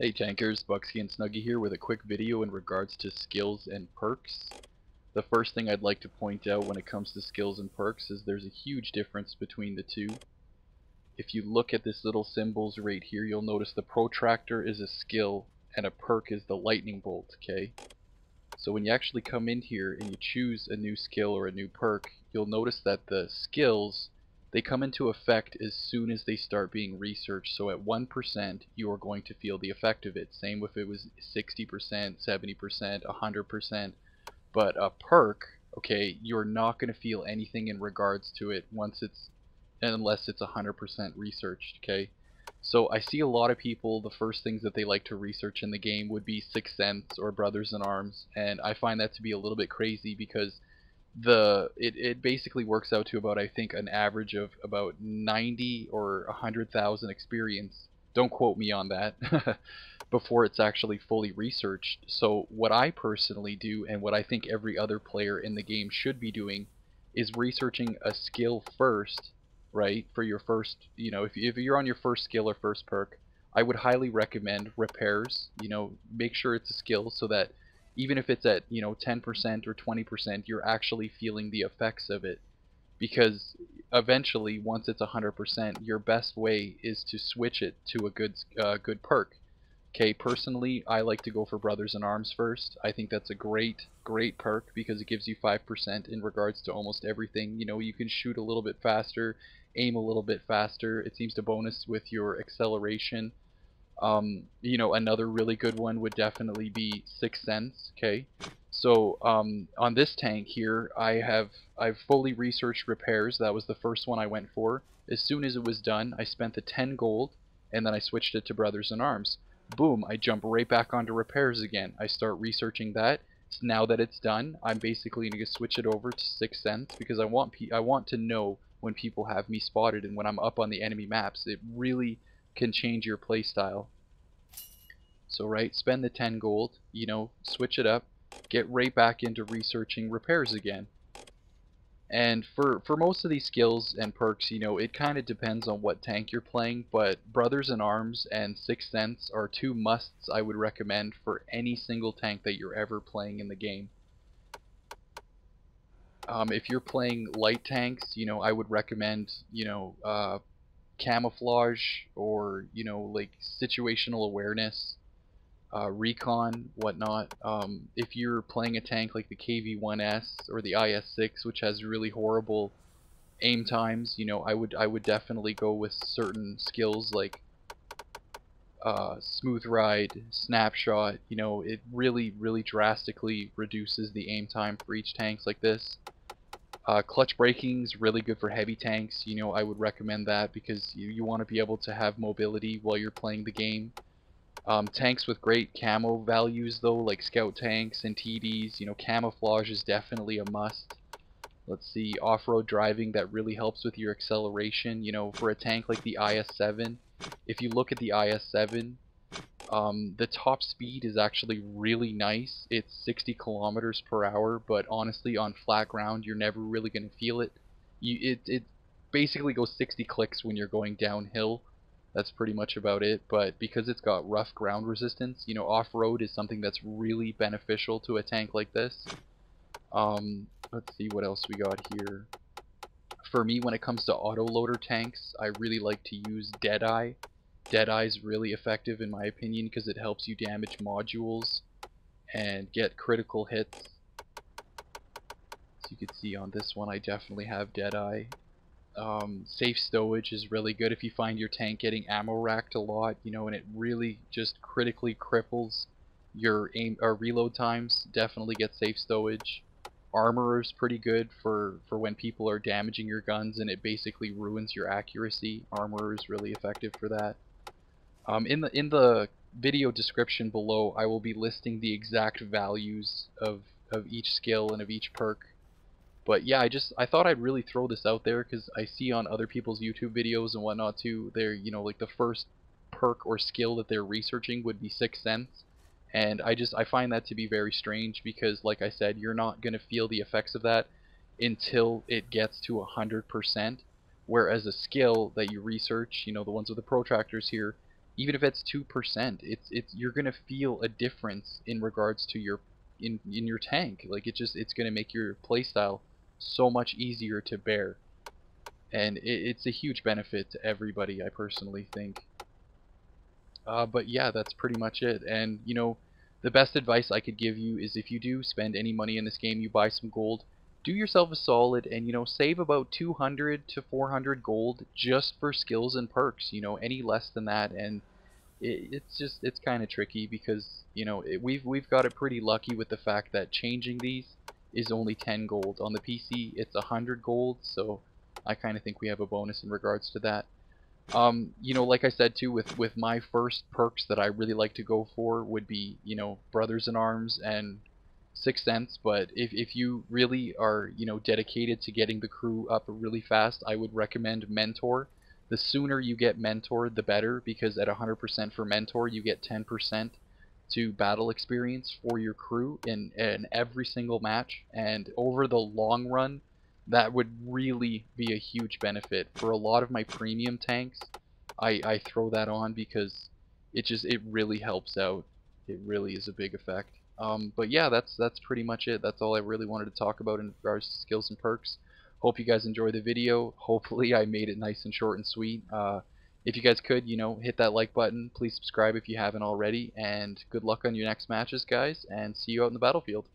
Hey tankers, Bucksky and Snuggy here with a quick video in regards to skills and perks. The first thing I'd like to point out when it comes to skills and perks is there's a huge difference between the two. If you look at this little symbols right here, you'll notice the protractor is a skill and a perk is the lightning bolt, okay? So when you actually come in here and you choose a new skill or a new perk, you'll notice that the skills, they come into effect as soon as they start being researched. So at 1%, you are going to feel the effect of it. Same if it was 60%, 70%, 100%. But a perk, okay, you're not going to feel anything in regards to it unless it's 100% researched, okay? So I see a lot of people, the first things that they like to research in the game would be Sixth Sense or Brothers in Arms, and I find that to be a little bit crazy because it basically works out to about, I think, an average of about 90 or 100,000 experience. Don't quote me on that. Before it's actually fully researched. So what I personally do, and what I think every other player in the game should be doing, is researching a skill first, right? For your first, if you're on your first skill or first perk, I would highly recommend repairs. Make sure it's a skill so that even if it's at 10% or 20%, you're actually feeling the effects of it. Because eventually, once it's 100%, your best way is to switch it to a good perk. Okay, personally, I like to go for Brothers in Arms first. I think that's a great perk because it gives you 5% in regards to almost everything. You can shoot a little bit faster, aim a little bit faster. It seems to bonus with your acceleration. Another really good one would definitely be Sixth Sense. Okay, so on this tank here, I've fully researched repairs. That was the first one I went for. As soon as it was done, I spent the 10 gold, and then I switched it to Brothers in Arms. Boom, I jump right back onto repairs again. I start researching that. So now that it's done, I'm basically going to switch it over to Sixth Sense because I want to know when people have me spotted and when I'm up on the enemy maps. It really can change your playstyle. So right, spend the 10 gold, switch it up, get right back into researching repairs again. And for most of these skills and perks, it kind of depends on what tank you're playing, but Brothers in Arms and Sixth Sense are two musts I would recommend for any single tank that you're ever playing in the game. If you're playing light tanks, I would recommend, Camouflage or, like situational awareness. Recon, whatnot. If you're playing a tank like the KV-1S or the IS-6, which has really horrible aim times, I would definitely go with certain skills like Smooth Ride, Snapshot. It really drastically reduces the aim time for each tanks like this. Clutch braking is really good for heavy tanks. I would recommend that because you want to be able to have mobility while you're playing the game. Tanks with great camo values though, like scout tanks and TDs, camouflage is definitely a must. Let's see, off-road driving, that really helps with your acceleration. For a tank like the IS-7, if you look at the IS-7, the top speed is actually really nice. It's 60 kilometers per hour, but honestly on flat ground you're never really going to feel it. It basically goes 60 clicks when you're going downhill. That's pretty much about it, but because it's got rough ground resistance, off-road is something that's really beneficial to a tank like this. Let's see what else we got here. For me, when it comes to autoloader tanks, I really like to use Deadeye. Deadeye is really effective in my opinion because it helps you damage modules and get critical hits. As you can see on this one, I definitely have Deadeye. Safe stowage is really good if you find your tank getting ammo racked a lot, and it really just critically cripples your aim or reload times. Definitely get safe stowage. Armor is pretty good for when people are damaging your guns and it basically ruins your accuracy. Armor is really effective for that. In the video description below, I will be listing the exact values of each skill and of each perk. But yeah, I thought I'd really throw this out there because I see on other people's YouTube videos and whatnot too, they're, like the first perk or skill that they're researching would be Sixth Sense. And I find that to be very strange because, like I said, you're not going to feel the effects of that until it gets to 100%. Whereas a skill that you research, the ones with the protractors here, even if it's 2%, it's you're gonna feel a difference in regards to your in your tank. Like it's gonna make your playstyle so much easier to bear, and it's a huge benefit to everybody, I personally think. But yeah, that's pretty much it. And you know, the best advice I could give you is if you do spend any money in this game, you buy some gold, do yourself a solid and you know, save about 200 to 400 gold just for skills and perks. You know, any less than that, and it's kind of tricky because you know we've got it pretty lucky with the fact that changing these is only 10 gold. On the PC, it's 100 gold, so I kind of think we have a bonus in regards to that. You know, like I said too, with my first perks that I really like to go for would be, you know, Brothers in Arms and Sixth Sense. But if you really are, you know, dedicated to getting the crew up really fast, I would recommend Mentor. The sooner you get Mentor, the better, because at 100% for Mentor, you get 10% to battle experience for your crew in every single match. And over the long run, that would really be a huge benefit. For a lot of my premium tanks, I throw that on because it really helps out. It really is a big effect. But yeah, that's pretty much it. That's all I really wanted to talk about in regards to skills and perks. Hope you guys enjoy the video. Hopefully I made it nice and short and sweet. If you guys could, you know, hit that like button. Please subscribe if you haven't already. And good luck on your next matches, guys. And see you out in the battlefield.